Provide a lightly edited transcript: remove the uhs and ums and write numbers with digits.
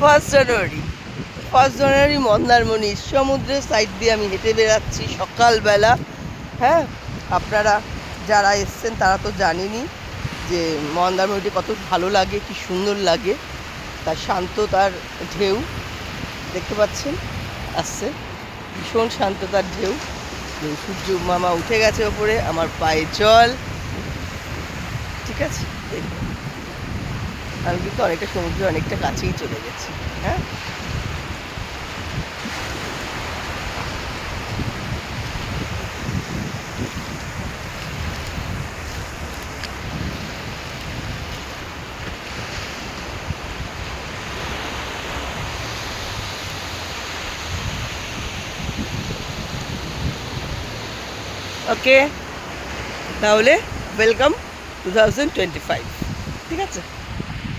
1 জানুয়ারি, 1 জানুয়ারি মন্দারমণি সমুদ্রের সাইড দিয়ে আমি হেঁটে বেড়াচ্ছি সকালবেলা। হ্যাঁ, আপনারা যারা এসছেন তারা তো জানেনই যে মন্দারমণিটি কত ভালো লাগে, কি সুন্দর লাগে। তার শান্ত, তার ঢেউ দেখতে পাচ্ছেন আসছে, ভীষণ শান্ত তার ঢেউ। সূর্য মামা উঠে গেছে ওপরে, আমার পায়ে জল। ঠিক আছে, দেখুন আমি কিন্তু অনেকটা সমুদ্রে অনেকটা কাছেই চলে গেছি। হ্যাঁ, ওকে, তাহলে ওয়েলকাম 2025। ঠিক আছে।